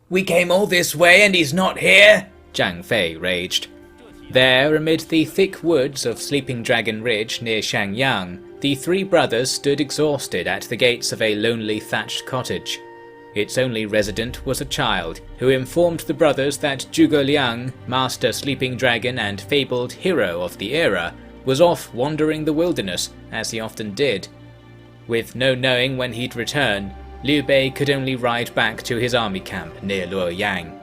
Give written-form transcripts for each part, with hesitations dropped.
We came all this way and he's not here?" Zhang Fei raged. There, amid the thick woods of Sleeping Dragon Ridge near Shangyang, the three brothers stood exhausted at the gates of a lonely thatched cottage. Its only resident was a child, who informed the brothers that Zhuge Liang, master sleeping dragon and fabled hero of the era, was off wandering the wilderness, as he often did. With no knowing when he'd return, Liu Bei could only ride back to his army camp near Luoyang.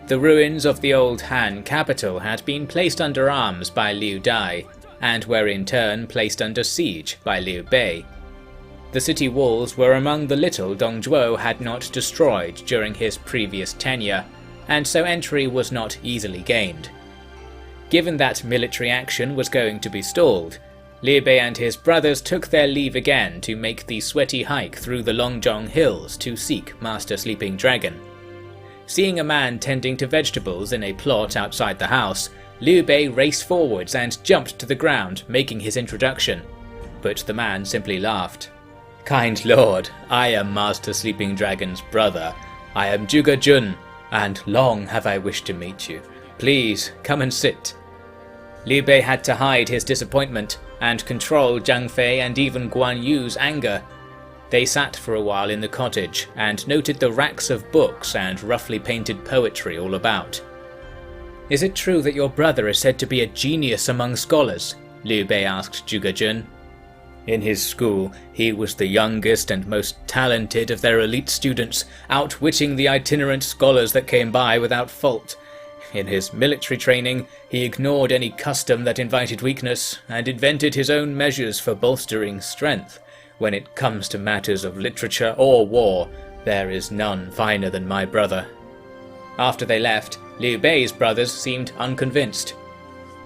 The ruins of the old Han capital had been placed under arms by Liu Dai, and were in turn placed under siege by Liu Bei. The city walls were among the little Dong Zhuo had not destroyed during his previous tenure, and so entry was not easily gained. Given that military action was going to be stalled, Liu Bei and his brothers took their leave again to make the sweaty hike through the Longzhong Hills to seek Master Sleeping Dragon. Seeing a man tending to vegetables in a plot outside the house, Liu Bei raced forwards and jumped to the ground, making his introduction. But the man simply laughed. "Kind lord, I am Master Sleeping Dragon's brother. I am Zhuge Jun, and long have I wished to meet you. Please, come and sit." Liu Bei had to hide his disappointment, and control Zhang Fei and even Guan Yu's anger. They sat for a while in the cottage, and noted the racks of books and roughly painted poetry all about. "Is it true that your brother is said to be a genius among scholars?" Liu Bei asked Zhuge Jun. "In his school, he was the youngest and most talented of their elite students, outwitting the itinerant scholars that came by without fault. In his military training, he ignored any custom that invited weakness, and invented his own measures for bolstering strength. When it comes to matters of literature or war, there is none finer than my brother." After they left, Liu Bei's brothers seemed unconvinced.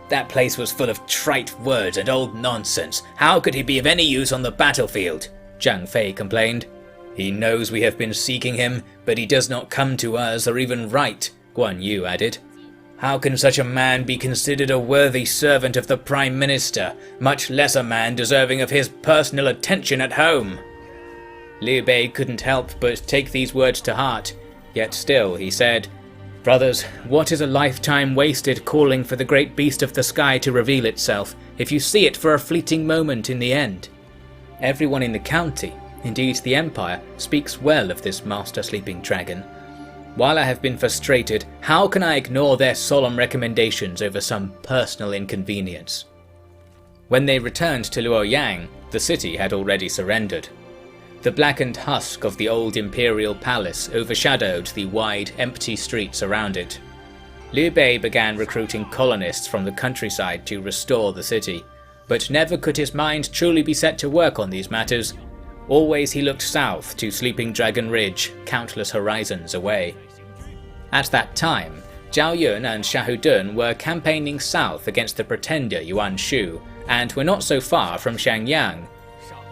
"That place was full of trite words and old nonsense. How could he be of any use on the battlefield?" Zhang Fei complained. "He knows we have been seeking him, but he does not come to us or even write," Guan Yu added. "How can such a man be considered a worthy servant of the Prime Minister, much less a man deserving of his personal attention at home?" Liu Bei couldn't help but take these words to heart, yet still he said, "Brothers, what is a lifetime wasted calling for the great beast of the sky to reveal itself, if you see it for a fleeting moment in the end? Everyone in the county, indeed the Empire, speaks well of this Master Sleeping Dragon. While I have been frustrated, how can I ignore their solemn recommendations over some personal inconvenience?" When they returned to Luoyang, the city had already surrendered. The blackened husk of the old imperial palace overshadowed the wide, empty streets around it. Liu Bei began recruiting colonists from the countryside to restore the city, but never could his mind truly be set to work on these matters. Always he looked south to Sleeping Dragon Ridge, countless horizons away. At that time, Zhao Yun and Xiahou Dun were campaigning south against the pretender Yuan Shu, and were not so far from Shangyang.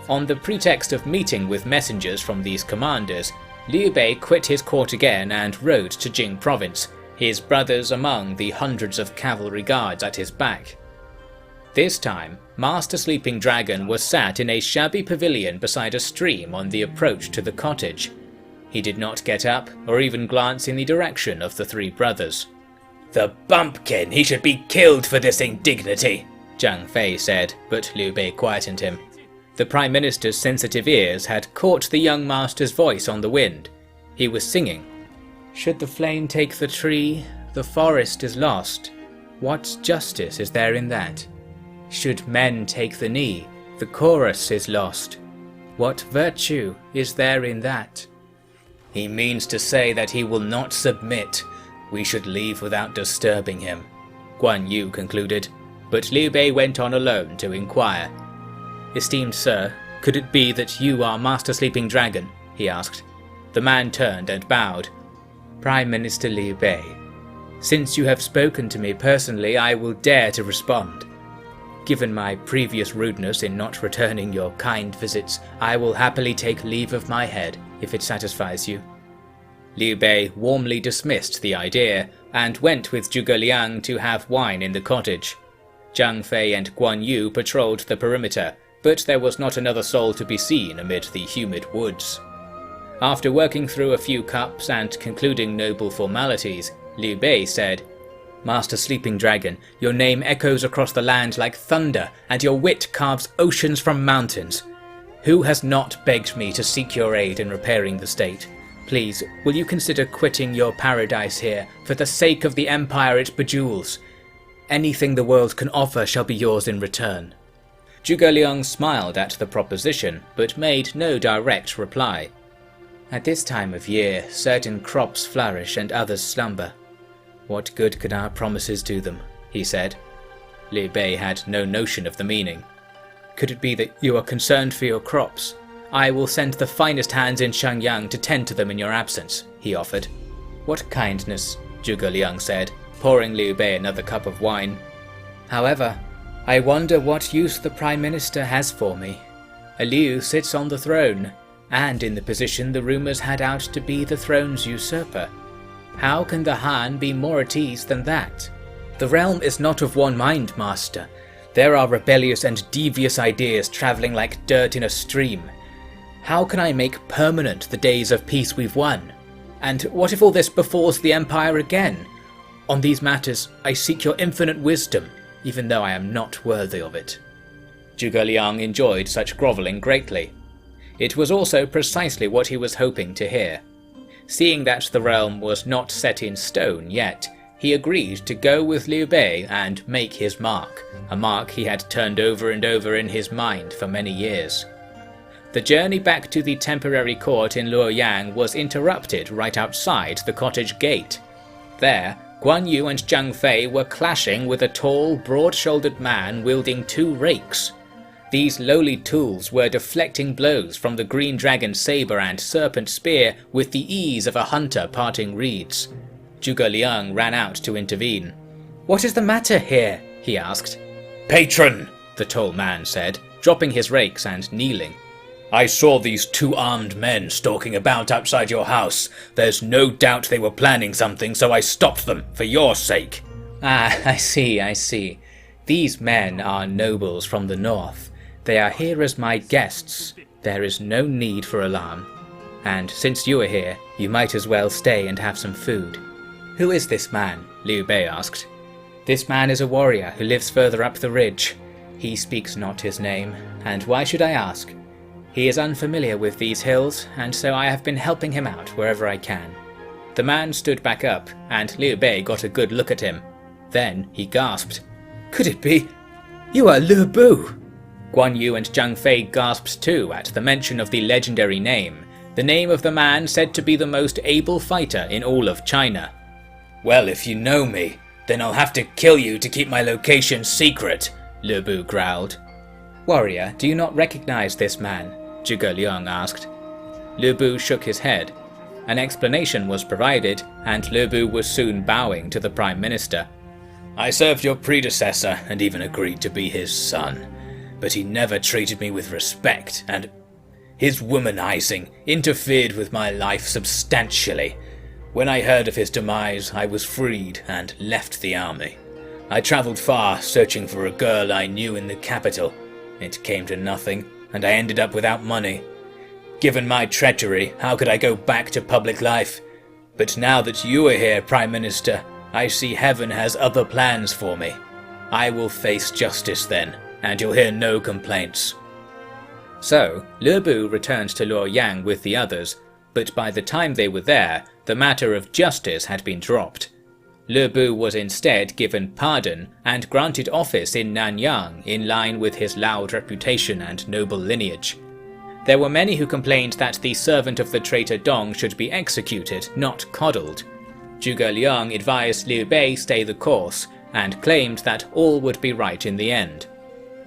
On the pretext of meeting with messengers from these commanders, Liu Bei quit his court again and rode to Jing province, his brothers among the hundreds of cavalry guards at his back. This time, Master Sleeping Dragon was sat in a shabby pavilion beside a stream on the approach to the cottage. He did not get up or even glance in the direction of the three brothers. "The bumpkin! He should be killed for this indignity!" Zhang Fei said, but Liu Bei quietened him. The Prime Minister's sensitive ears had caught the young master's voice on the wind. He was singing, "Should the flame take the tree, the forest is lost. What justice is there in that? Should men take the knee, the chorus is lost. What virtue is there in that?" "He means to say that he will not submit. We should leave without disturbing him," Guan Yu concluded, but Liu Bei went on alone to inquire. "Esteemed sir, could it be that you are Master Sleeping Dragon?" he asked. The man turned and bowed. "Prime Minister Liu Bei, since you have spoken to me personally, I will dare to respond. Given my previous rudeness in not returning your kind visits, I will happily take leave of my head, if it satisfies you." Liu Bei warmly dismissed the idea, and went with Zhuge Liang to have wine in the cottage. Zhang Fei and Guan Yu patrolled the perimeter, but there was not another soul to be seen amid the humid woods. After working through a few cups and concluding noble formalities, Liu Bei said, "Master Sleeping Dragon, your name echoes across the land like thunder, and your wit carves oceans from mountains. Who has not begged me to seek your aid in repairing the state? Please, will you consider quitting your paradise here for the sake of the empire it bejewels? Anything the world can offer shall be yours in return." Zhuge Liang smiled at the proposition, but made no direct reply. "At this time of year, certain crops flourish and others slumber. What good can our promises do them?" he said. Liu Bei had no notion of the meaning. "Could it be that you are concerned for your crops? I will send the finest hands in Xiangyang to tend to them in your absence," he offered. "What kindness," Zhuge Liang said, pouring Liu Bei another cup of wine. "However, I wonder what use the Prime Minister has for me. A Liu sits on the throne, and in the position the rumours had out to be the throne's usurper. How can the Han be more at ease than that? The realm is not of one mind, Master. There are rebellious and devious ideas travelling like dirt in a stream. How can I make permanent the days of peace we've won? And what if all this befalls the Empire again? On these matters, I seek your infinite wisdom, even though I am not worthy of it." Zhuge Liang enjoyed such grovelling greatly. It was also precisely what he was hoping to hear. Seeing that the realm was not set in stone yet, he agreed to go with Liu Bei and make his mark, a mark he had turned over and over in his mind for many years. The journey back to the temporary court in Luoyang was interrupted right outside the cottage gate. There, Guan Yu and Zhang Fei were clashing with a tall, broad-shouldered man wielding 2 rakes. These lowly tools were deflecting blows from the green dragon saber and serpent spear with the ease of a hunter parting reeds. Zhuge Liang ran out to intervene. "What is the matter here?" he asked. "Patron," the tall man said, dropping his rakes and kneeling. "I saw these 2 armed men stalking about outside your house. There's no doubt they were planning something, so I stopped them, for your sake." "Ah, I see. These men are nobles from the north. They are here as my guests. There is no need for alarm. And since you are here, you might as well stay and have some food." "Who is this man?" Liu Bei asked. "This man is a warrior who lives further up the ridge. He speaks not his name, and why should I ask? He is unfamiliar with these hills, and so I have been helping him out wherever I can." The man stood back up, and Liu Bei got a good look at him. Then he gasped. "Could it be? You are Liu Bu!" Guan Yu and Zhang Fei gasped too at the mention of the legendary name, the name of the man said to be the most able fighter in all of China. "Well, if you know me, then I'll have to kill you to keep my location secret," Liu Bu growled. "Warrior, do you not recognize this man?" Zhuge Liang asked. Liu Bu shook his head. An explanation was provided, and Liu Bu was soon bowing to the Prime Minister. "I served your predecessor and even agreed to be his son, but he never treated me with respect, and his womanizing interfered with my life substantially. When I heard of his demise, I was freed and left the army. I travelled far searching for a girl I knew in the capital. It came to nothing, and I ended up without money. Given my treachery, how could I go back to public life? But now that you are here, Prime Minister, I see heaven has other plans for me. I will face justice then, and you'll hear no complaints." So, Liu Bu returned to Luoyang with the others, but by the time they were there, the matter of justice had been dropped. Liu Bu was instead given pardon and granted office in Nanyang in line with his loud reputation and noble lineage. There were many who complained that the servant of the traitor Dong should be executed, not coddled. Zhuge Liang advised Liu Bei stay the course, and claimed that all would be right in the end.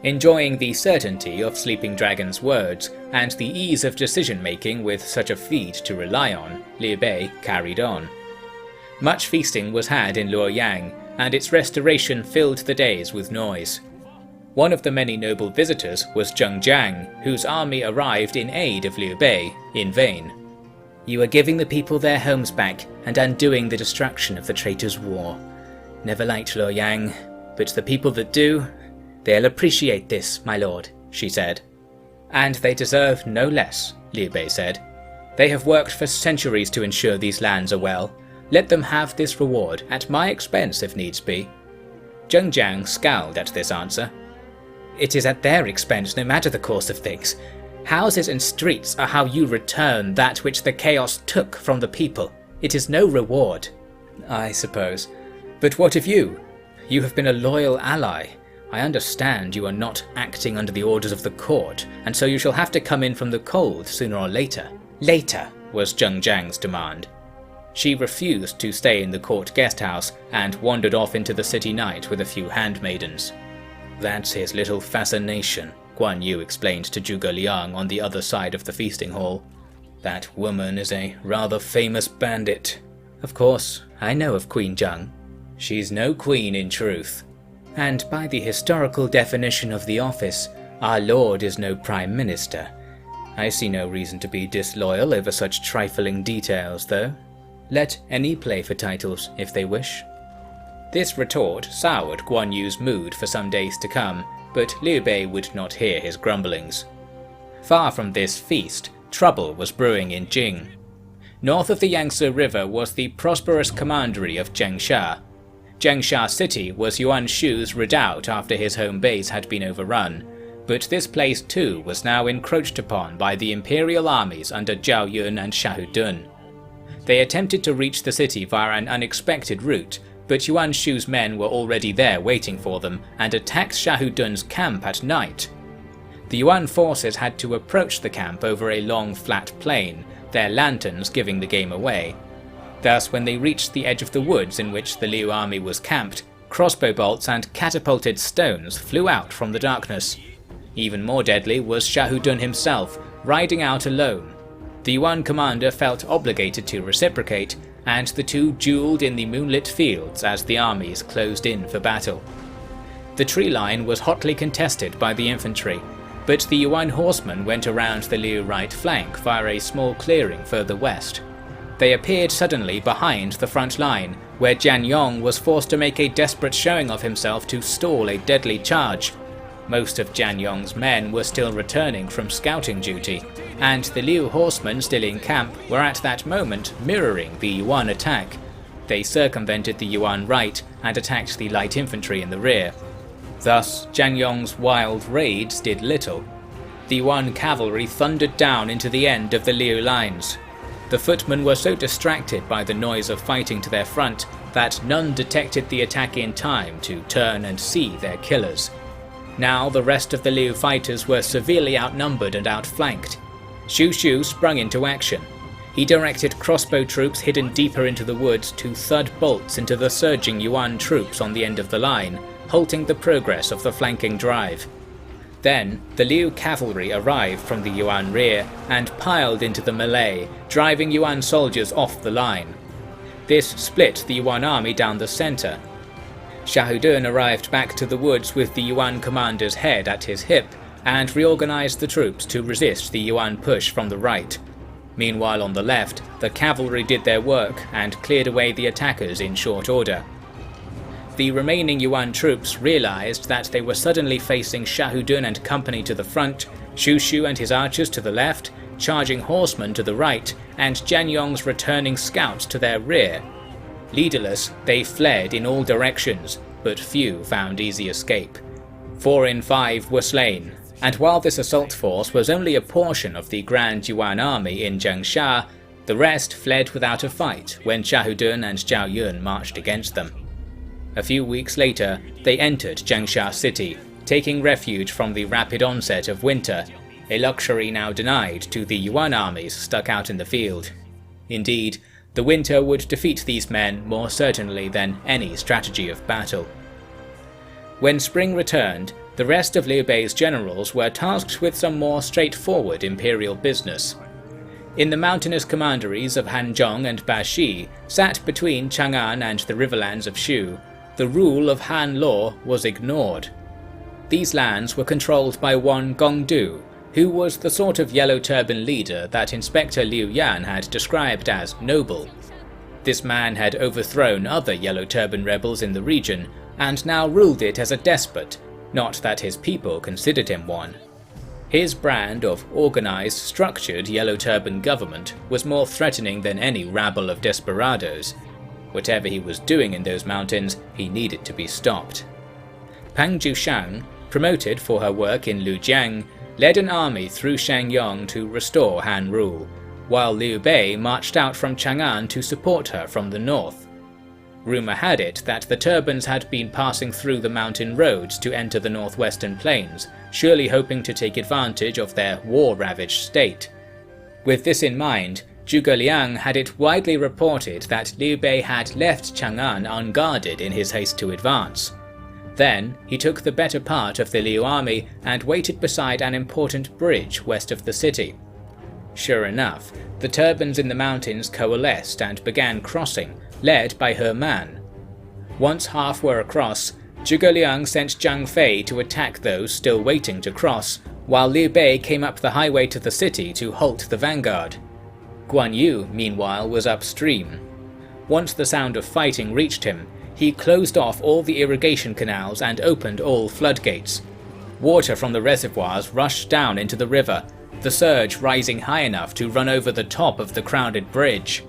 Enjoying the certainty of Sleeping Dragon's words, and the ease of decision-making with such a feed to rely on, Liu Bei carried on. Much feasting was had in Luoyang, and its restoration filled the days with noise. One of the many noble visitors was Zheng Jiang, whose army arrived in aid of Liu Bei, in vain. "You are giving the people their homes back, and undoing the destruction of the traitors' war. Never liked Luoyang, but the people that do, they'll appreciate this, my lord," she said. "And they deserve no less," Liu Bei said. They have worked for centuries to ensure these lands are well. Let them have this reward, at my expense if needs be." Zheng Jiang scowled at this answer. "It is at their expense no matter the course of things. Houses and streets are how you return that which the chaos took from the people. It is no reward." "I suppose. But what of you? You have been a loyal ally. I understand you are not acting under the orders of the court, and so you shall have to come in from the cold sooner or later." "Later," was Zheng Jiang's demand. She refused to stay in the court guesthouse and wandered off into the city night with a few handmaidens. "That's his little fascination," Guan Yu explained to Zhuge Liang on the other side of the feasting hall. "That woman is a rather famous bandit." "Of course, I know of Queen Zheng." "She's no queen in truth." "And by the historical definition of the office, our lord is no prime minister. I see no reason to be disloyal over such trifling details, though. Let any play for titles if they wish." This retort soured Guan Yu's mood for some days to come, but Liu Bei would not hear his grumblings. Far from this feast, trouble was brewing in Jing. North of the Yangtze River was the prosperous commandery of Changsha. Changsha City was Yuan Shu's redoubt after his home base had been overrun, but this place too was now encroached upon by the imperial armies under Zhao Yun and Xiahou Dun. They attempted to reach the city via an unexpected route, but Yuan Shu's men were already there waiting for them and attacked Xiahou Dun's camp at night. The Yuan forces had to approach the camp over a long flat plain, their lanterns giving the game away. Thus, when they reached the edge of the woods in which the Liu army was camped, crossbow bolts and catapulted stones flew out from the darkness. Even more deadly was Xiahou Dun himself, riding out alone. The Yuan commander felt obligated to reciprocate, and the two duelled in the moonlit fields as the armies closed in for battle. The tree line was hotly contested by the infantry, but the Yuan horsemen went around the Liu right flank via a small clearing further west. They appeared suddenly behind the front line, where Jian Yong was forced to make a desperate showing of himself to stall a deadly charge. Most of Jian Yong's men were still returning from scouting duty, and the Liu horsemen still in camp were at that moment mirroring the Yuan attack. They circumvented the Yuan right and attacked the light infantry in the rear. Thus, Jian Yong's wild raids did little. The Yuan cavalry thundered down into the end of the Liu lines. The footmen were so distracted by the noise of fighting to their front that none detected the attack in time to turn and see their killers. Now the rest of the Liu fighters were severely outnumbered and outflanked. Xu Shu sprung into action. He directed crossbow troops hidden deeper into the woods to thud bolts into the surging Yuan troops on the end of the line, halting the progress of the flanking drive. Then, the Liu cavalry arrived from the Yuan rear and piled into the melee, driving Yuan soldiers off the line. This split the Yuan army down the center. Xiahou Dun arrived back to the woods with the Yuan commander's head at his hip, and reorganized the troops to resist the Yuan push from the right. Meanwhile on the left, the cavalry did their work and cleared away the attackers in short order. The remaining Yuan troops realized that they were suddenly facing Xiahou Dun and company to the front, Xu Shu and his archers to the left, charging horsemen to the right, and Jian Yong's returning scouts to their rear. Leaderless, they fled in all directions, but few found easy escape. 4 in 5 were slain, and while this assault force was only a portion of the Grand Yuan army in Changsha, the rest fled without a fight when Xiahou Dun and Zhao Yun marched against them. A few weeks later, they entered Changsha city, taking refuge from the rapid onset of winter, a luxury now denied to the Yuan armies stuck out in the field. Indeed, the winter would defeat these men more certainly than any strategy of battle. When spring returned, the rest of Liu Bei's generals were tasked with some more straightforward imperial business. In the mountainous commanderies of Hanzhong and Baxi, sat between Chang'an and the riverlands of Shu, the rule of Han law was ignored. These lands were controlled by one Gongdu, who was the sort of yellow turban leader that Inspector Liu Yan had described as noble. This man had overthrown other yellow turban rebels in the region, and now ruled it as a despot, not that his people considered him one. His brand of organised, structured Yellow Turban government was more threatening than any rabble of desperados. Whatever he was doing in those mountains, he needed to be stopped. Pang Jushang, promoted for her work in Lujiang, led an army through Shangyong to restore Han rule, while Liu Bei marched out from Chang'an to support her from the north. Rumour had it that the Turbans had been passing through the mountain roads to enter the northwestern plains, surely hoping to take advantage of their war-ravaged state. With this in mind, Zhuge Liang had it widely reported that Liu Bei had left Chang'an unguarded in his haste to advance. Then, he took the better part of the Liu army and waited beside an important bridge west of the city. Sure enough, the Turbans in the mountains coalesced and began crossing, led by her man. Once half were across, Zhuge Liang sent Zhang Fei to attack those still waiting to cross, while Liu Bei came up the highway to the city to halt the vanguard. Guan Yu, meanwhile, was upstream. Once the sound of fighting reached him, he closed off all the irrigation canals and opened all floodgates. Water from the reservoirs rushed down into the river, the surge rising high enough to run over the top of the crowded bridge.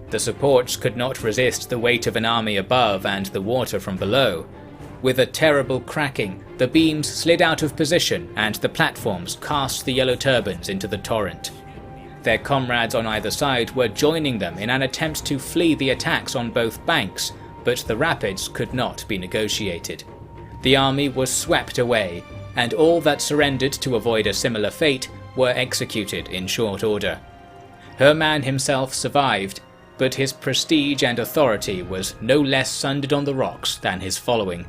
The supports could not resist the weight of an army above and the water from below. With a terrible cracking, the beams slid out of position and the platforms cast the Yellow Turbans into the torrent. Their comrades on either side were joining them in an attempt to flee the attacks on both banks, but the rapids could not be negotiated. The army was swept away, and all that surrendered to avoid a similar fate were executed in short order. Her man himself survived, but his prestige and authority was no less sundered on the rocks than his following.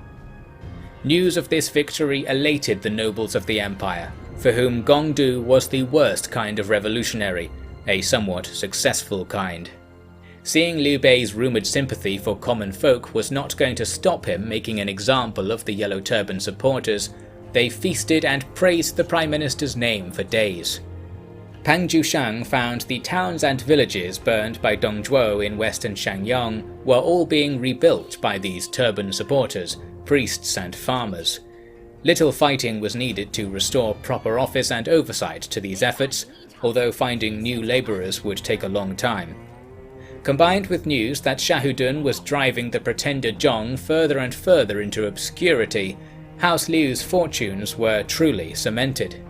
News of this victory elated the nobles of the empire, for whom Gongdu was the worst kind of revolutionary, a somewhat successful kind. Seeing Liu Bei's rumoured sympathy for common folk was not going to stop him making an example of the Yellow Turban supporters, they feasted and praised the Prime Minister's name for days. Pang Jushang found the towns and villages burned by Dong Zhuo in western Shangyong were all being rebuilt by these turban supporters, priests and farmers. Little fighting was needed to restore proper office and oversight to these efforts, although finding new labourers would take a long time. Combined with news that Shahudun was driving the pretender Zhong further and further into obscurity, House Liu's fortunes were truly cemented.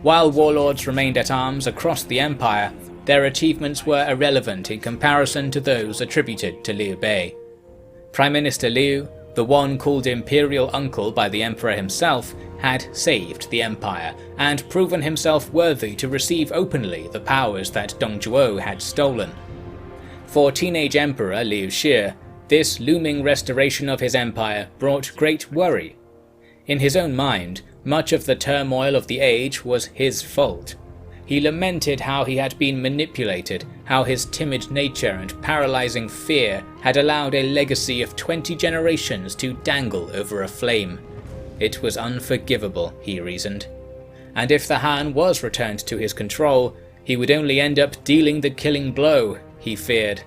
While warlords remained at arms across the empire, their achievements were irrelevant in comparison to those attributed to Liu Bei. Prime Minister Liu, the one called Imperial Uncle by the Emperor himself, had saved the empire and proven himself worthy to receive openly the powers that Dong Zhuo had stolen. For teenage Emperor Liu Xie, this looming restoration of his empire brought great worry. In his own mind, much of the turmoil of the age was his fault. He lamented how he had been manipulated, how his timid nature and paralysing fear had allowed a legacy of 20 generations to dangle over a flame. It was unforgivable, he reasoned. And if the Han was returned to his control, he would only end up dealing the killing blow, he feared.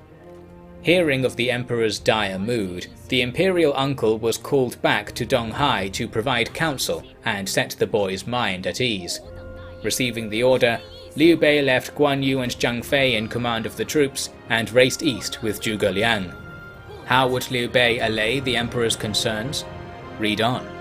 Hearing of the Emperor's dire mood, the Imperial Uncle was called back to Donghai to provide counsel and set the boy's mind at ease. Receiving the order, Liu Bei left Guan Yu and Zhang Fei in command of the troops and raced east with Zhuge Liang. How would Liu Bei allay the Emperor's concerns? Read on.